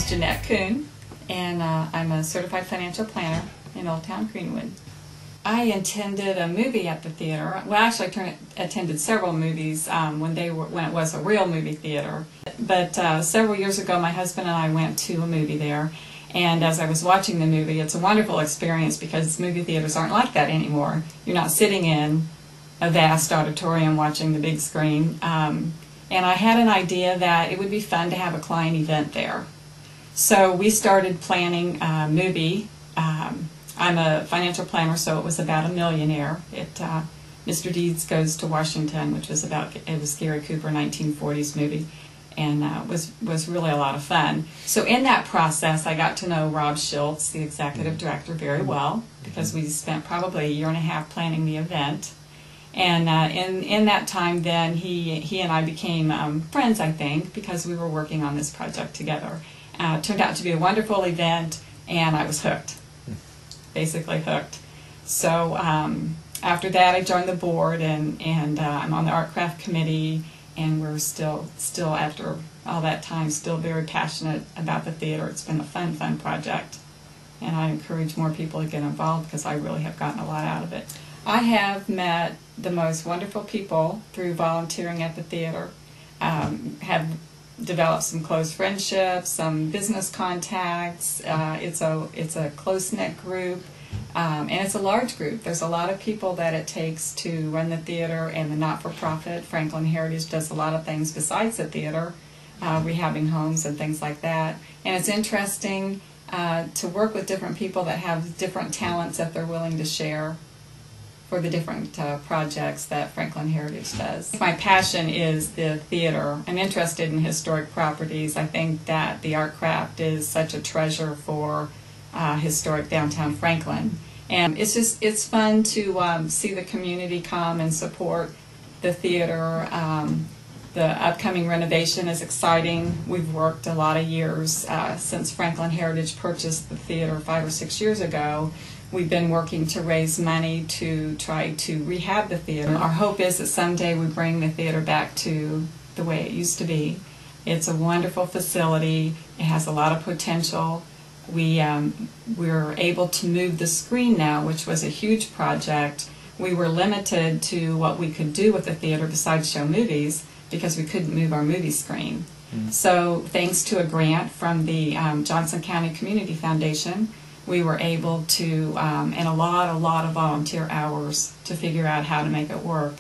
Jeanette Kuhn, and I'm a certified financial planner in Old Town Greenwood. I attended a movie at the theater. Well, actually, I attended several movies when it was a real movie theater. But several years ago, my husband and I went to a movie there. And as I was watching the movie, it's a wonderful experience because movie theaters aren't like that anymore. You're not sitting in a vast auditorium watching the big screen. And I had an idea that it would be fun to have a client event there. So we started planning a movie. I'm a financial planner, so it was about a millionaire. Mr. Deeds Goes to Washington, which was it was Gary Cooper, 1940s movie, and was really a lot of fun. So in that process, I got to know Rob Schultz, the executive director, very well, because we spent probably a year and a half planning the event. And in that time, then he and I became friends, I think, because we were working on this project together. It turned out to be a wonderful event, and I was hooked. Basically hooked. So after that, I joined the board, and I'm on the art craft committee, and we're still after all that time still very passionate about the theater. It's been a fun project, and I encourage more people to get involved because I really have gotten a lot out of it. I have met the most wonderful people through volunteering at the theater. Have developed some close friendships, some business contacts. It's a close-knit group, and it's a large group. There's a lot of people that it takes to run the theater and the not-for-profit. Franklin Heritage does a lot of things besides the theater, rehabbing homes and things like that. And it's interesting to work with different people that have different talents that they're willing to share for the different projects that Franklin Heritage does. My passion is the theater. I'm interested in historic properties. I think that the art craft is such a treasure for historic downtown Franklin. And it's fun to see the community come and support the theater. The upcoming renovation is exciting. We've worked a lot of years since Franklin Heritage purchased the theater 5 or 6 years ago. We've been working to raise money to try to rehab the theater. Our hope is that someday we bring the theater back to the way it used to be. It's a wonderful facility. It has a lot of potential. We're able to move the screen now, which was a huge project. We were limited to what we could do with the theater besides show movies because we couldn't move our movie screen. So thanks to a grant from the Johnson County Community Foundation, we were able to, and a lot of volunteer hours to figure out how to make it work,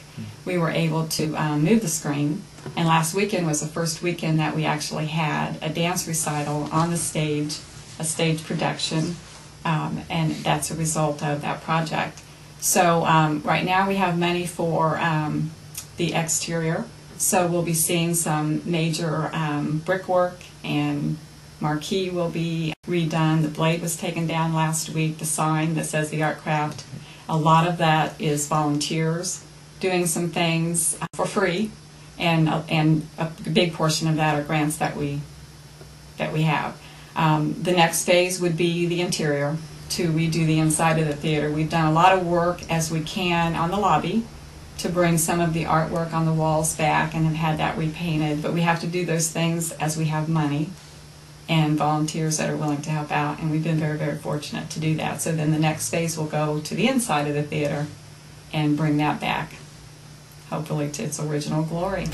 we were able to move the screen. And last weekend was the first weekend that we actually had a dance recital on the stage, a stage production, and that's a result of that project. So right now we have money for the exterior, so we'll be seeing some major brickwork, and marquee will be redone. The blade was taken down last week, the sign that says the art craft. A lot of that is volunteers doing some things for free, and a big portion of that are grants that we have. The next phase would be the interior, to redo the inside of the theater. We've done a lot of work as we can on the lobby to bring some of the artwork on the walls back and have had that repainted, but we have to do those things as we have money and volunteers that are willing to help out, and we've been very fortunate to do that. So then the next phase will go to the inside of the theater and bring that back, hopefully to its original glory.